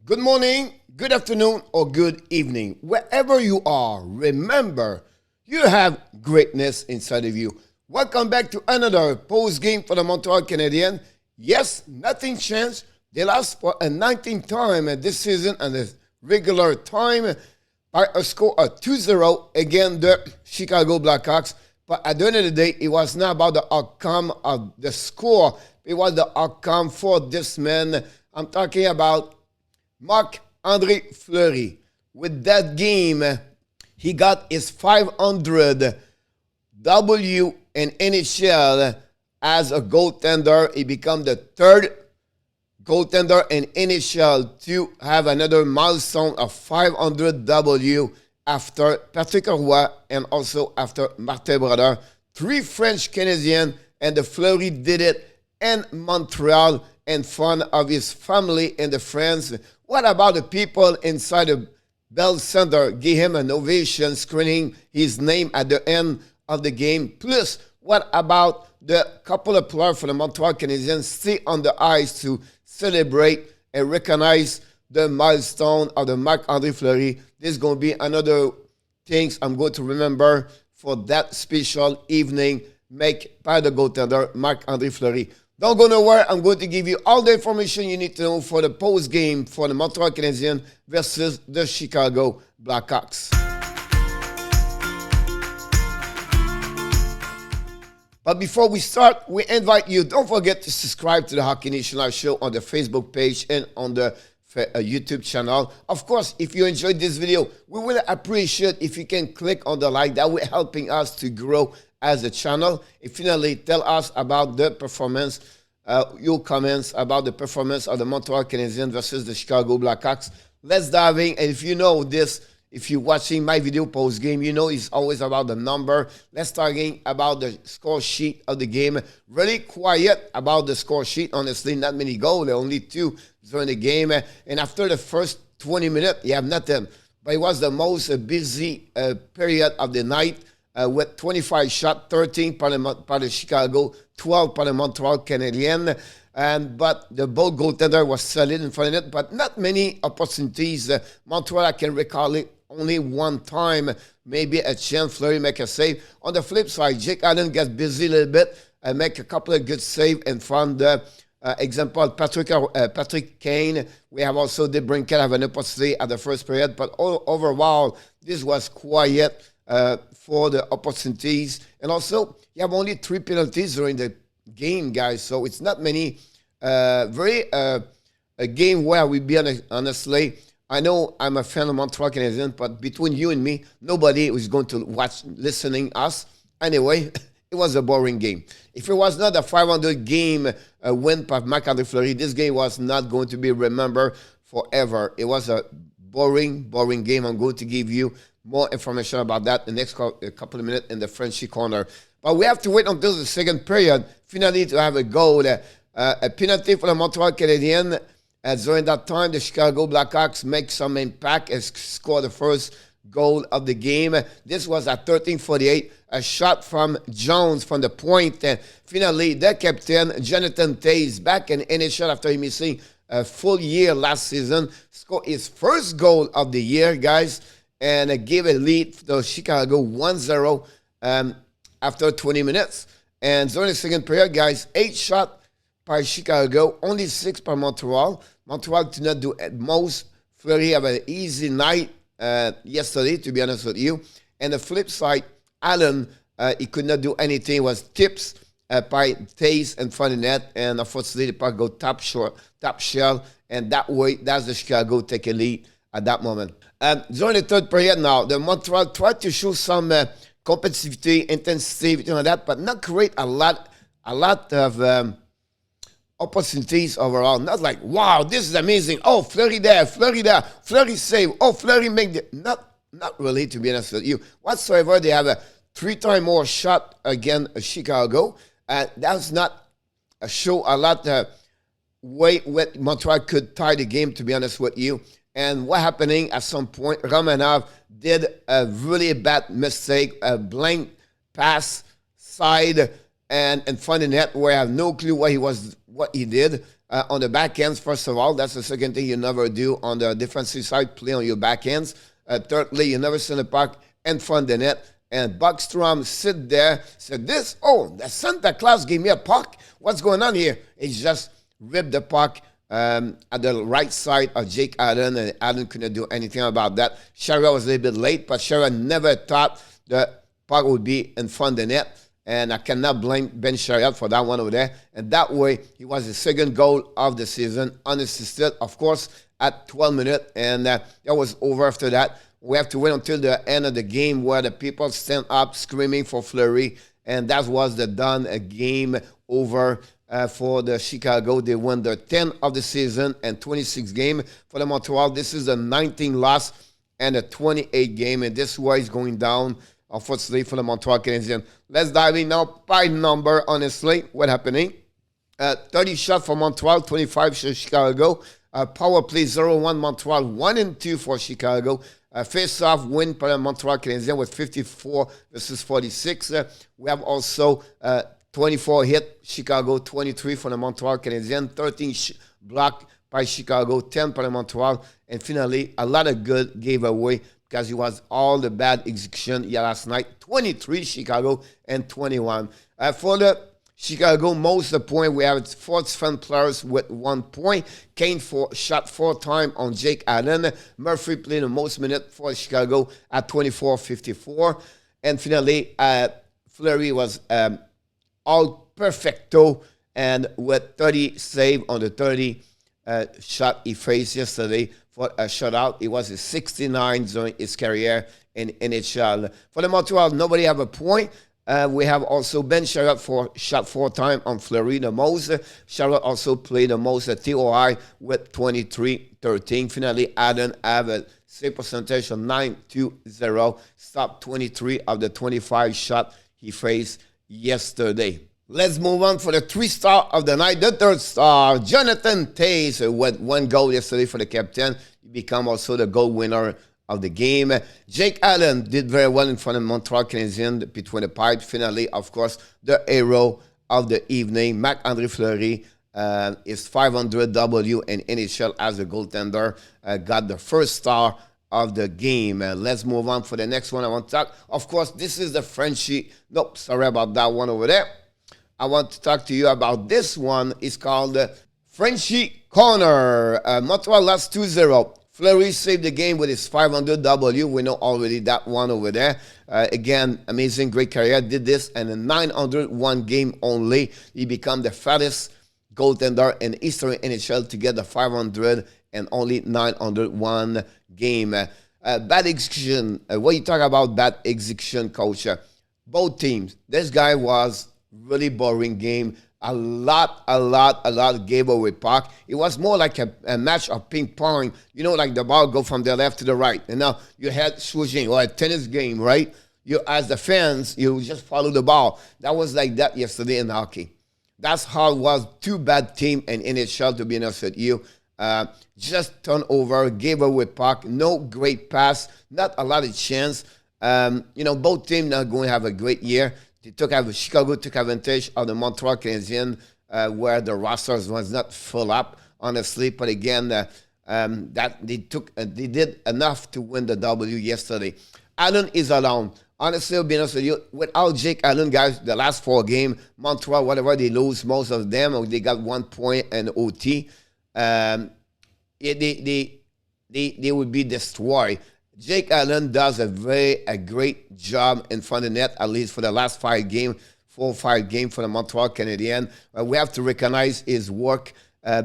Good morning, good afternoon, or good evening. Wherever you are, remember, you have greatness inside of you. Welcome back to another post game for the Montreal Canadiens. Yes, nothing changed. They lost for a 19th time this season and the regular time by a score of 2-0 against the Chicago Blackhawks. But at the end of the day, it was not about the outcome of the score. It was the outcome for this man. I'm talking about Marc-Andre Fleury. With that game, he got his 500 W in NHL as a goaltender. He became the third goaltender in NHL to have another milestone of 500 W after Patrick Roy and also after Martin Brodeur. 3 French Canadiens, and the Fleury did it in Montreal in front of his family and the friends. What about the people inside the Bell Center? Give him an ovation, screening his name at the end of the game. Plus, what about the couple of players for the Montreal Canadiens stay on the ice to celebrate and recognize the milestone of the Marc-Andre Fleury? This is going to be another things I'm going to remember for that special evening made by the goaltender Marc-Andre Fleury. Don't go nowhere. I'm going to give you all the information you need to know for the post game for the Montreal Canadiens versus the Chicago Blackhawks. But before we start, we invite you, don't forget to subscribe to the Hockey Nation Live Show on the Facebook page and on the YouTube channel. Of course, if you enjoyed this video, we will appreciate if you can click on the like. That will helping us to grow as a channel. And finally, tell us about the performance, your comments about the performance of the Montreal Canadiens versus the Chicago Blackhawks. Let's dive in. And if you know this, if you're watching my video post game, you know it's always about the number. Let's talk about the score sheet of the game. Really quiet about the score sheet. Honestly, not many goals. Only 2 during the game. And after the first 20 minutes, you have nothing. But it was the most busy period of the night with 25 shots, 13 by the Chicago, 12 by the Montreal Canadiens. But the both goaltender was solid in front of it, but not many opportunities. Montreal, I can recall it only one time, maybe a chance Fleury make a save. On the flip side, Jake Allen gets busy a little bit and make a couple of good saves in front of example, Patrick Kane. We have also DeBrincat have an opportunity at the first period, but overall, this was quiet for the opportunities. And also, you have only 3 penalties during the game, guys, so it's not many. A game where we be honestly, I know I'm a fan of Montreal Canadiens, but between you and me, nobody is going to listening us. Anyway, it was a boring game. If it was not a 500 game win by Marc-Andre Fleury, this game was not going to be remembered forever. It was a boring game. I'm going to give you more information about that in the next couple of minutes in the Frenchy corner. But we have to wait until the second period, finally, to have a goal. A penalty for the Montreal Canadiens. During that time, the Chicago Blackhawks make some impact and score the first goal of the game. This was at 13:48. A shot from Jones from the point. And finally, the captain, Jonathan Toews, back in NHL after missing a full year last season, scored his first goal of the year, guys, and gave a lead to Chicago 1-0 after 20 minutes. And during the second period, guys, 8 shots by Chicago, only 6 by Montreal. Montreal did not do at most. Fleury have an easy night yesterday, to be honest with you. And the flip side, Allen, he could not do anything. It was tips by Toews in front of the net. And unfortunately, the puck go top shell. And that way, that's the Chicago take a lead at that moment. During the third period now, the Montreal tried to show some competitivity, intensity, like that, but not create a lot of opportunities overall. Not like, wow, this is amazing. Oh, Fleury there, Fleury save. Oh, Fleury make the... Not really, to be honest with you. Whatsoever, they have a 3 times more shot against Chicago. That's not a show a lot way what Montreal could tie the game, to be honest with you. And what happening at some point, Romanov did a really bad mistake, a blank pass side and in front of the net where I have no clue what he did. on the back ends, first of all. That's the second thing you never do on the defensive side, play on your back ends. Thirdly, you never send the puck in front of the net. And Buckstrom sit there, said this, oh, the Santa Claus gave me a puck. What's going on here? He just ripped the puck at the right side of Jake Allen, and Allen couldn't do anything about that. Shara was a little bit late, but Shara never thought the puck would be in front of the net. And I cannot blame Ben Chariot for that one over there. And that way, he was the second goal of the season, unassisted, of course, at 12 minutes. And that was over after that. We have to wait until the end of the game where the people stand up screaming for Fleury. And that was the done game over for the Chicago. They won their 10th of the season and 26 game for the Montreal. This is the 19th loss and the 28th game. And this is where it's going down, unfortunately, for the Montreal Canadiens. Let's dive in now by number, honestly. What happening? 30 shots for Montreal, 25 for Chicago. Power play 0-1 Montreal, 1-2 for Chicago. Face-off win for the Montreal Canadiens with 54 versus 46. We have also 24 hit Chicago, 23 for the Montreal Canadiens, 13 block by Chicago, 10 for the Montreal. And finally, a lot of good gave away because it was all the bad execution last night. 23 Chicago and 21. For the Chicago, most of the point, we have 4 defense players with 1 point. Kane shot 4 times on Jake Allen. Murphy played the most minutes for Chicago at 24-54. And finally, Fleury was all perfecto and with 30 save on the 30 shot he faced yesterday for a shutout. It was his 69 during his career in NHL. For the Montreal, nobody have a point. We have also Ben Chariot shot 4 times on Fleury, the most. Chariot also played the most at TOI with 23-13. Finally, Allen have a save percentage of 9-2-0. Stopped 23 of the 25 shots he faced yesterday. Let's move on for the 3-star of the night. The 3rd star, Jonathan Toews, with 1 goal yesterday for the captain. He became also the goal winner of the game. Jake Allen did very well in front of Montreal Canadiens between the pipes. Finally, of course, the hero of the evening, Marc-Andre Fleury, is 500 W in NHL as a goaltender. Got the 1st star of the game. Let's move on for the next one I want to talk. Of course, this is the FRENCHY. Nope, sorry about that one over there. I want to talk to you about this one. It's called FRENCHY Corner. Montreal lost 2-0. Fleury saved the game with his 500 W. We know already that one over there. Again, amazing, great career. Did this in a 901 game only. He became the fattest goaltender in history NHL to get the 500 and only 901 game. Bad execution. What you talk about bad execution, coach? Both teams. This guy was really boring game. A lot gave away puck. It was more like a match of ping pong. You know, like the ball go from the left to the right. And now you had switching, or a tennis game, right? You, as the fans, you just follow the ball. That was like that yesterday in hockey. That's how it was. 2 bad teams in NHL, to be honest with you. Just turnover, gave away puck. No great pass. Not a lot of chance. Both teams are going to have a great year. Chicago took advantage of the Montreal Canadiens, where the rosters was not full up, honestly. But again, that they did enough to win the W yesterday. Allen is alone. Honestly, I'll be honest with you, without Jake Allen, guys, the last 4 games, Montreal, whatever they lose, most of them, or they got 1 point and OT. They would be destroyed. Jake Allen does a great job in front of the net, at least for the last 5 games, 4 or 5 games for the Montreal Canadiens. We have to recognize his work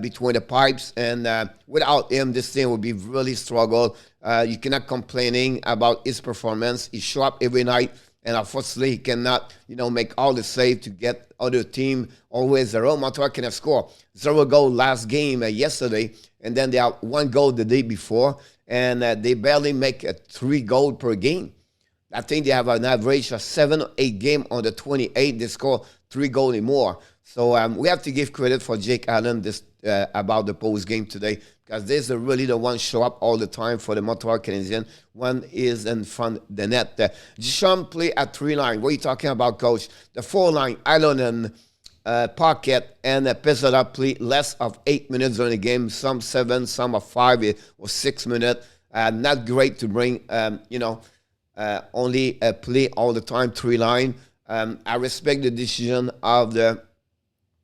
between the pipes, and without him, this thing would be really struggle. You cannot complaining about his performance. He show up every night, and unfortunately, he cannot, make all the save to get other team always 0. Montreal cannot score 0 goal last game yesterday, and then they have 1 goal the day before. And they barely make 3 goals per game. I think they have an average of 7 or 8 games on the 28. They score 3 goals or more. So we have to give credit for Jake Allen about the post game today, because this is really the one show up all the time for the Montreal Canadiens. One is in front of the net. Duchamp play at 3 line. What are you talking about, coach? The 4 line, Alonen, pocket, and Pizarro played less of 8 minutes during the game, some 7, some of 5 or 6 minutes. Not great to bring, only play all the time, 3 line. I respect the decision of the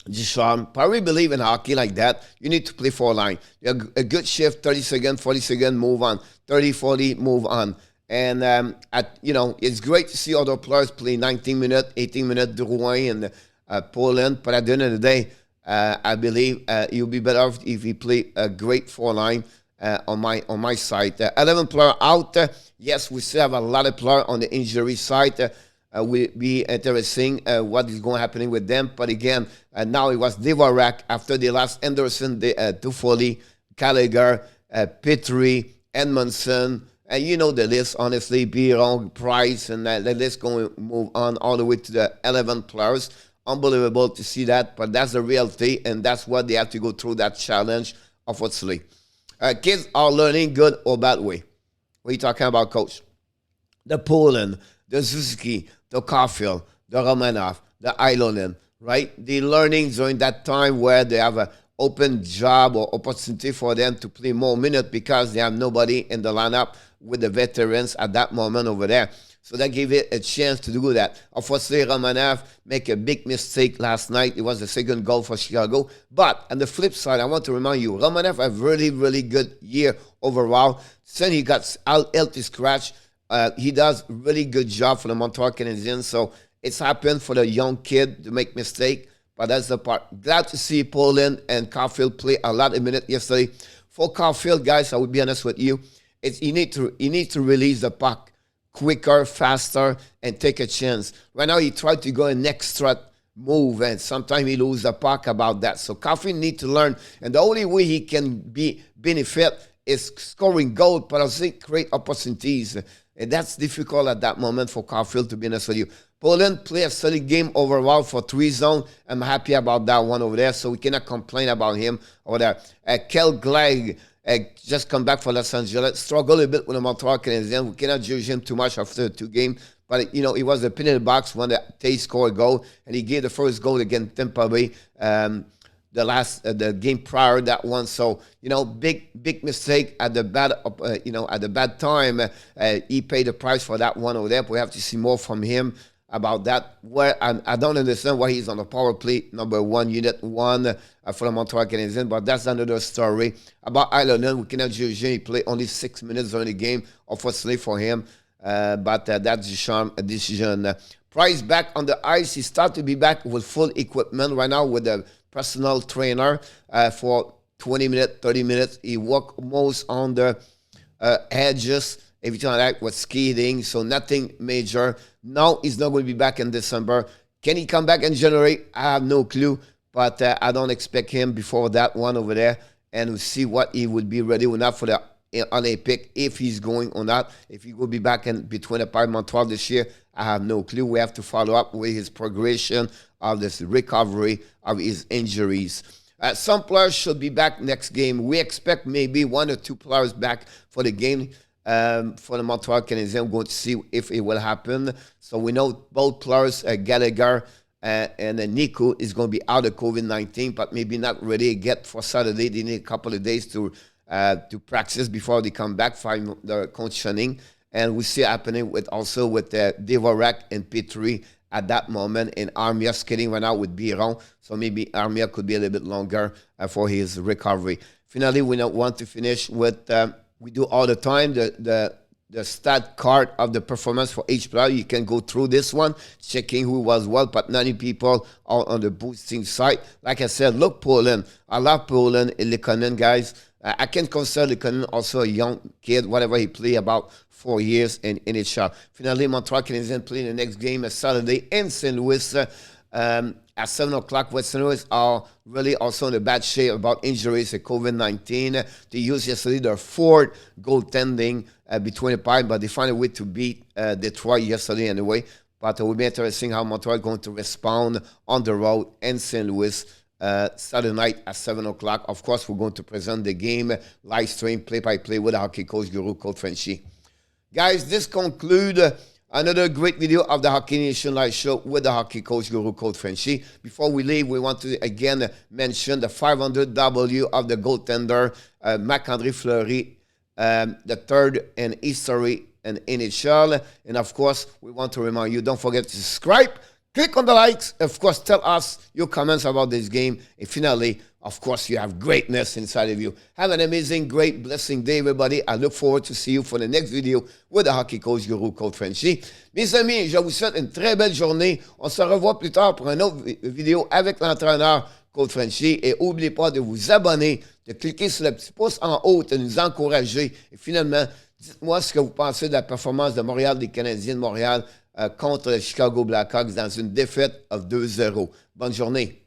Ducharme. Probably believe in hockey like that. You need to play 4 line. A good shift, 30 seconds, 40 seconds, move on. 30, 40, move on. And, it's great to see other players play 19 minutes, 18 minutes, Drouin and Poland. But at the end of the day, I believe it would be better off if he play a great 4 line on my side. 11 players out. Yes, we still have a lot of players on the injury side. Will be interesting what is going to happen with them. But again, now it was Dvorak after they lost Anderson, Toffoli, Gallagher, Petrie, Edmondson. And you know the list, honestly, Biron, Price, and the list going to move on all the way to the 11 players. Unbelievable to see that, but that's the reality, and that's what they have to go through, that challenge, unfortunately. Kids are learning good or bad way. What are you talking about, Coach? The Poland, the Suzuki, the Caulfield, the Romanov, the Ilonen, right? They're learning during that time where they have an open job or opportunity for them to play more minutes because they have nobody in the lineup with the veterans at that moment over there. So that gave it a chance to do that. Unfortunately, Romanov make a big mistake last night. It was the second goal for Chicago. But on the flip side, I want to remind you, Romanov a really, really good year overall. Since he got healthy scratch, he does really good job for the Montreal Canadiens. So it's happened for the young kid to make mistake. But that's the part. Glad to see Poland and Caulfield play a lot of minutes yesterday. For Caulfield, guys, I will be honest with you, he need to release the puck quicker, faster, and take a chance. Right now, he tried to go an extra move, and sometimes he lose the puck about that. So Caulfield need to learn, and the only way he can benefit is scoring goals, but also create opportunities. And that's difficult at that moment for Caulfield, to be honest with you. Poland play a solid game overall for 3 zone. I'm happy about that one over there, so we cannot complain about him over there. Kel Glegg just come back for Los Angeles. Struggle a bit with the Montreal Canadiens. We cannot judge him too much after the 2 games. But, he was the penalty box when they scored a goal, and he gave the first goal against Tampa Bay. The game prior that one. So big mistake at the bad time. He paid the price for that one over there. But we have to see more from him about that. Where I don't understand why he's on the power play number 1, unit 1 for the Montreal Canadiens. But that's another story. About Ilonen, we cannot judge him. He played only 6 minutes during the game, unfortunately for him. But that's Ducharme decision. Price back on the ice. He started to be back with full equipment right now with the personal trainer for 20 minutes, 30 minutes. He worked most on the edges, everything like that, with skating, so nothing major. Now he's not going to be back in December. Can he come back in January? I have no clue, but I don't expect him before that one over there, and we'll see what he would be ready or not for the Olympic, if he's going or not. If he will be back in between the Paris Montreal this year, I have no clue. We have to follow up with his progression of this recovery of his injuries. Some players should be back next game. We expect maybe 1 or 2 players back for the game for the Montreal Canadiens. We're going to see if it will happen. So we know both players, Gallagher and Nico, is going to be out of COVID-19, but maybe not ready yet for Saturday. They need a couple of days to practice before they come back for the conditioning. And we see it happening with Dvorak and Petrie at that moment, and Armia skating right now with Biron. So maybe Armia could be a little bit longer for his recovery. Finally, we don't want to finish with, we do all the time, the stat card of the performance for each player. You can go through this one, checking who was well, but many people are on the boosting side. Like I said, look, Poland. I love Poland and Likonen, guys. I can consider Likonen also a young kid, whatever he played, about 4 years in NHL. Finally, Montreal Canadiens play the next game Saturday in St. Louis at 7 o'clock. West St. Louis are really also in a bad shape about injuries and COVID-19. They used yesterday their 4th goaltending between the pipe, but they find a way to beat Detroit yesterday anyway. But it will be interesting how Montreal is going to respond on the road in St. Louis Saturday night at 7 o'clock. Of course, we're going to present the game, live stream, play-by-play with the hockey coach, Guru, Coach FRENCHY. Guys, this concludes Another great video of the Hockey Nation Live Show with the hockey coach, Guru Coach Frenchy. Before we leave, we want to again mention the 500W of the goaltender, Marc-Andre Fleury, the third in history in NHL. And of course, we want to remind you, don't forget to subscribe, click on the likes, of course, tell us your comments about this game. And finally, of course, you have greatness inside of you. Have an amazing, great, blessing day, everybody. I look forward to see you for the next video with the hockey coach, Guru Coach Frenchy. Mes amis, je vous souhaite une très belle journée. On se revoit plus tard pour une autre vidéo avec l'entraîneur, Coach Frenchy. Et n'oubliez pas de vous abonner, de cliquer sur le petit pouce en haut, de nous encourager. Et finalement, dites-moi ce que vous pensez de la performance de Montréal, des Canadiens de Montréal contre les Chicago Blackhawks dans une défaite de 2-0. Bonne journée.